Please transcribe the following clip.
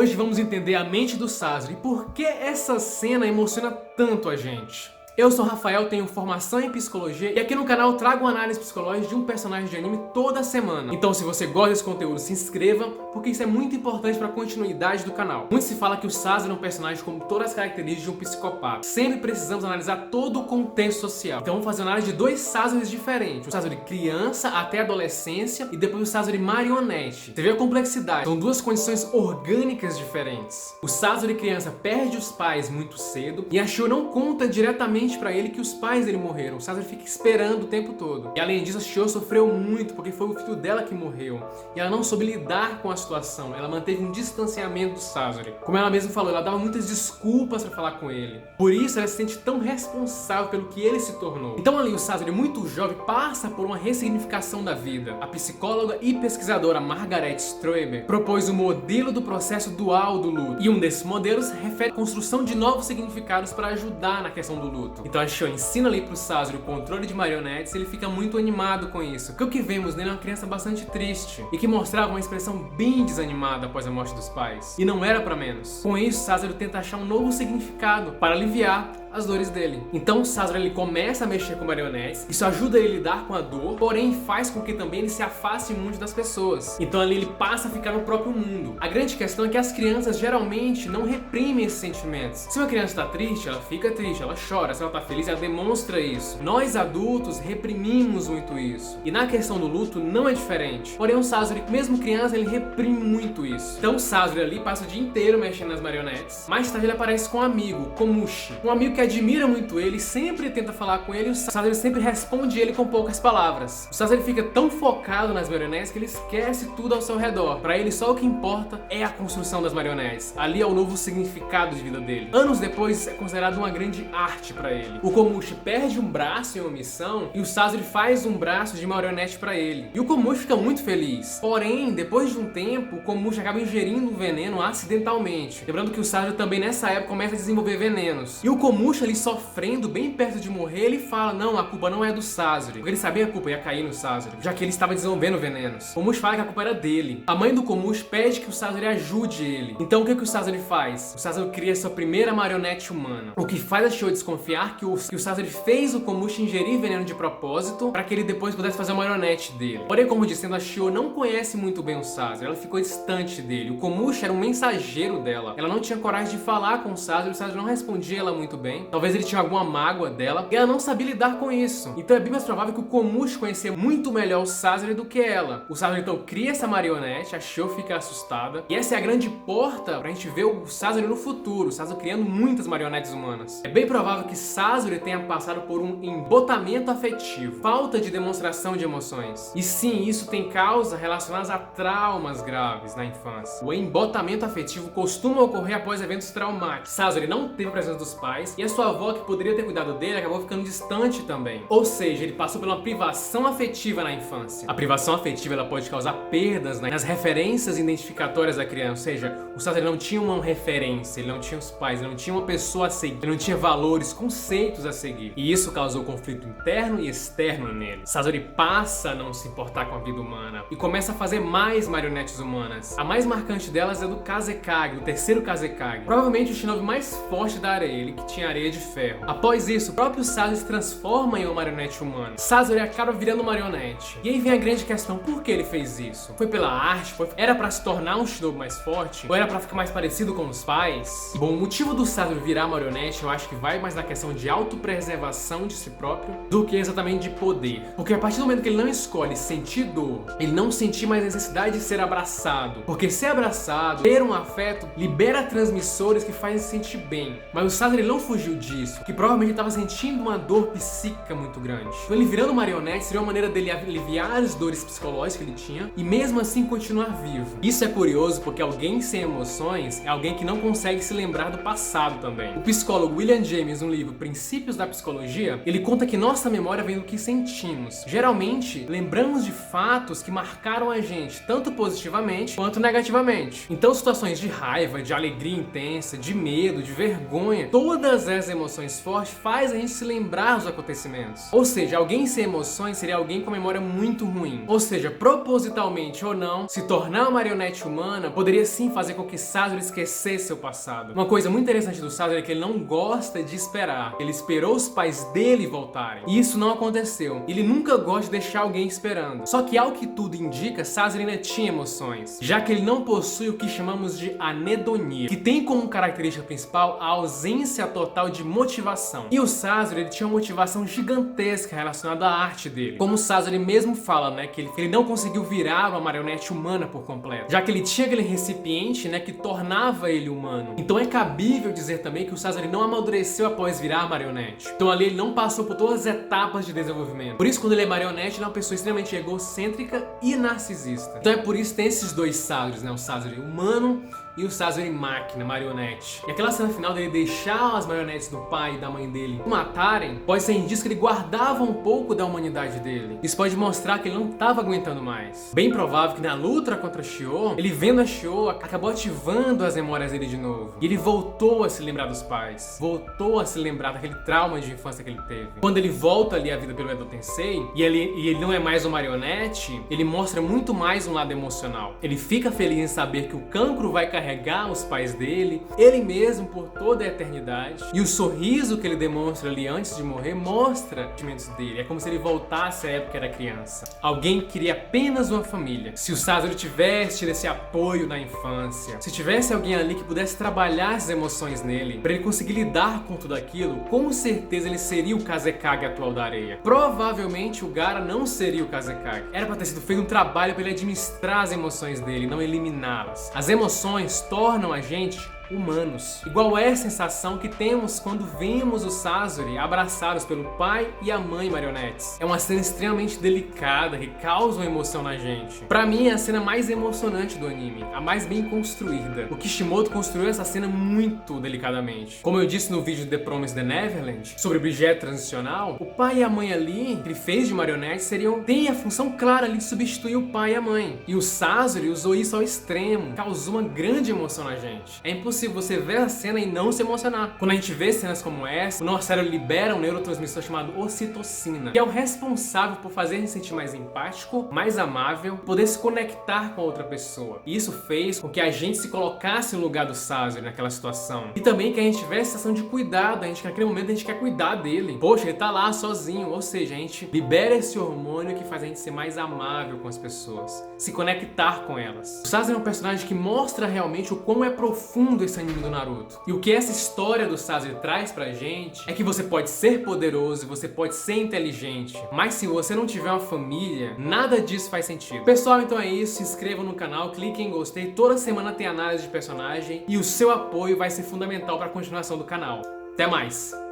Hoje vamos entender a mente do Sazori e por que essa cena emociona tanto a gente. Eu sou o Rafael, tenho formação em psicologia e aqui no canal eu trago análise psicológica de um personagem de anime toda semana. Então se você gosta desse conteúdo, se inscreva, porque isso é muito importante para a continuidade do canal. Muito se fala que o Sazori é um personagem com todas as características de um psicopata. Sempre precisamos analisar todo o contexto social. Então vamos fazer uma análise de dois Sazoris diferentes. O Sazori criança até a adolescência e depois o Sazori marionete. Você vê a complexidade, são duas condições orgânicas diferentes. O Sazori criança perde os pais muito cedo e a Shio não conta diretamente pra ele que os pais dele morreram. O Sazori fica esperando o tempo todo. E além disso, a Shio sofreu muito porque foi o filho dela que morreu. E ela não soube lidar com a situação. Ela manteve um distanciamento do Sazori. Como ela mesma falou, ela dava muitas desculpas pra falar com ele. Por isso, ela se sente tão responsável pelo que ele se tornou. Então ali, o Sazori, muito jovem, passa por uma ressignificação da vida. A psicóloga e pesquisadora Margaret Straeber propôs o modelo do processo dual do luto. E um desses modelos refere à construção de novos significados para ajudar na questão do luto. Então a Shio ensina ali pro Sazori o controle de marionetes e ele fica muito animado com isso. Porque o que vemos nele é uma criança bastante triste e que mostrava uma expressão bem desanimada após a morte dos pais. E não era pra menos. Com isso, Sazori tenta achar um novo significado para aliviar as dores dele. Então o Sazori ele começa a mexer com marionetes, isso ajuda ele a lidar com a dor, porém faz com que também ele se afaste muito das pessoas. Então ali ele passa a ficar no próprio mundo. A grande questão é que as crianças geralmente não reprimem esses sentimentos. Se uma criança está triste, ela fica triste, ela chora. Se ela está feliz, ela demonstra isso. Nós adultos reprimimos muito isso. E na questão do luto não é diferente. Porém o Sazori, mesmo criança, ele reprime muito isso. Então o Sazori ali passa o dia inteiro mexendo nas marionetes. Mais tarde ele aparece com um amigo, Komushi. Um amigo que admira muito ele, sempre tenta falar com ele e o Sazori sempre responde ele com poucas palavras. O Sazori fica tão focado nas marionetes que ele esquece tudo ao seu redor. Pra ele só o que importa é a construção das marionetes. Ali é o novo significado de vida dele. Anos depois isso é considerado uma grande arte pra ele. O Komushi perde um braço em uma missão e o Sazori faz um braço de marionete pra ele. E o Komushi fica muito feliz. Porém, depois de um tempo, o Komushi acaba ingerindo um veneno acidentalmente. Lembrando que o Sazori também nessa época começa a desenvolver venenos. E o Komushi ali sofrendo, bem perto de morrer, ele fala, não, a culpa não é do Sazori. Porque ele sabia que a culpa ia cair no Sazori, já que ele estava desenvolvendo venenos. O Komushi fala que a culpa era dele. A mãe do Komushi pede que o Sazori ajude ele. Então o que o Sazori faz? O Sazori cria sua primeira marionete humana. O que faz a Shio desconfiar que o Sazori fez o Komushi ingerir veneno de propósito para que ele depois pudesse fazer a marionete dele. Porém, como dizendo, a Shio não conhece muito bem o Sazori. Ela ficou distante dele. O Komushi era um mensageiro dela. Ela não tinha coragem de falar com o Sazori não respondia ela muito bem. Talvez ele tinha alguma mágoa dela e ela não sabia lidar com isso. Então é bem mais provável que o Komushi conhecia muito melhor o Sazori do que ela. O Sazori então cria essa marionete, a Shio fica assustada. E essa é a grande porta pra gente ver o Sazori no futuro. O Sazori criando muitas marionetes humanas. É bem provável que Sazori tenha passado por um embotamento afetivo, falta de demonstração de emoções. E sim, isso tem causas relacionadas a traumas graves na infância. O embotamento afetivo costuma ocorrer após eventos traumáticos. Sazori não teve a presença dos pais e a sua avó, que poderia ter cuidado dele, acabou ficando distante também. Ou seja, ele passou por uma privação afetiva na infância. A privação afetiva ela pode causar perdas nas referências identificatórias da criança. Ou seja, o Sazori não tinha uma referência, ele não tinha os pais, ele não tinha uma pessoa a seguir, ele não tinha valores, conceitos a seguir. E isso causou conflito interno e externo nele. Sazori passa a não se importar com a vida humana e começa a fazer mais marionetes humanas. A mais marcante delas é do Kazekage, o terceiro Kazekage. Provavelmente o shinobi mais forte da areia, ele que tinha areia de ferro. Após isso, o próprio Sazori se transforma em uma marionete humana. Sazori acaba virando marionete. E aí vem a grande questão, por que ele fez isso? Foi pela arte? Era pra se tornar um shinobi mais forte? Ou era pra ficar mais parecido com os pais? Bom, o motivo do Sazori virar marionete, eu acho que vai mais na questão de autopreservação de si próprio do que exatamente de poder. Porque a partir do momento que ele não escolhe sentir dor, ele não sentir mais necessidade de ser abraçado. Porque ser abraçado, ter um afeto, libera transmissores que fazem se sentir bem. Mas o Sazori não fugiu disso, que provavelmente estava sentindo uma dor psíquica muito grande. Então ele virando marionete seria uma maneira dele aliviar as dores psicológicas que ele tinha e mesmo assim continuar vivo. Isso é curioso porque alguém sem emoções é alguém que não consegue se lembrar do passado também. O psicólogo William James, no livro Princípios da Psicologia, ele conta que nossa memória vem do que sentimos. Geralmente, lembramos de fatos que marcaram a gente, tanto positivamente quanto negativamente. Então situações de raiva, de alegria intensa, de medo, de vergonha, todas essas emoções fortes faz a gente se lembrar dos acontecimentos. Ou seja, alguém sem emoções seria alguém com memória muito ruim. Ou seja, propositalmente ou não, se tornar uma marionete humana poderia sim fazer com que Sazori esquecesse seu passado. Uma coisa muito interessante do Sazori é que ele não gosta de esperar. Ele esperou os pais dele voltarem. E isso não aconteceu. Ele nunca gosta de deixar alguém esperando. Só que ao que tudo indica, Sazori ainda tinha emoções, já que ele não possui o que chamamos de anedonia, que tem como característica principal a ausência total de motivação. E o Sazori, ele tinha uma motivação gigantesca relacionada à arte dele. Como o Sazori mesmo fala, né, que ele não conseguiu virar uma marionete humana por completo, já que ele tinha aquele recipiente, né, que tornava ele humano. Então é cabível dizer também que o Sazori não amadureceu após virar marionete. Então ali ele não passou por todas as etapas de desenvolvimento. Por isso, quando ele é marionete, ele é uma pessoa extremamente egocêntrica e narcisista. Então é por isso que tem esses dois Sazoris, né, o Sazori humano e o Sazori máquina, marionete. E aquela cena final dele deixar as marionetes do pai e da mãe dele o matarem, pode ser indício que ele guardava um pouco da humanidade dele. Isso pode mostrar que ele não estava aguentando mais. Bem provável que na luta contra Shio, ele vendo a Shio, acabou ativando as memórias dele de novo. E ele voltou a se lembrar dos pais. Voltou a se lembrar daquele trauma de infância que ele teve. Quando ele volta ali à vida pelo Edo Tensei, e ele não é mais uma marionete, ele mostra muito mais um lado emocional. Ele fica feliz em saber que o Kankuro vai carregar os pais dele, ele mesmo por toda a eternidade. E o sorriso que ele demonstra ali antes de morrer mostra os sentimentos dele. É como se ele voltasse à época que era criança. Alguém queria apenas uma família. Se o Sazori tivesse tido esse apoio na infância, se tivesse alguém ali que pudesse trabalhar as emoções nele, para ele conseguir lidar com tudo aquilo, com certeza ele seria o Kazekage atual da areia. Provavelmente o Gaara não seria o Kazekage. Era para ter sido feito um trabalho para ele administrar as emoções dele, não eliminá-las. As emoções tornam a gente humanos. Igual é a sensação que temos quando vemos o Sazori abraçados pelo pai e a mãe marionetes. É uma cena extremamente delicada que causa uma emoção na gente. Pra mim é a cena mais emocionante do anime, a mais bem construída. O Kishimoto construiu essa cena muito delicadamente. Como eu disse no vídeo The Promised Neverland, sobre o objeto transicional, o pai e a mãe ali, que ele fez de marionetes, tem a função clara ali de substituir o pai e a mãe. E o Sazori usou isso ao extremo, causou uma grande emoção na gente. É impossível você ver a cena e não se emocionar. Quando a gente vê cenas como essa, o nosso cérebro libera um neurotransmissor chamado ocitocina, que é o responsável por fazer a gente sentir mais empático, mais amável, poder se conectar com a outra pessoa. E isso fez com que a gente se colocasse no lugar do Sazori naquela situação. E também que a gente tivesse a sensação de cuidado, naquele momento a gente quer cuidar dele. Poxa, ele tá lá sozinho, ou seja, a gente libera esse hormônio que faz a gente ser mais amável com as pessoas, se conectar com elas. O Sazori é um personagem que mostra realmente o quão é profundo esse anime do Naruto. E o que essa história do Sazori traz pra gente é que você pode ser poderoso, você pode ser inteligente, mas se você não tiver uma família, nada disso faz sentido. Pessoal, então é isso. Se inscrevam no canal, cliquem em gostei. Toda semana tem análise de personagem e o seu apoio vai ser fundamental para a continuação do canal. Até mais!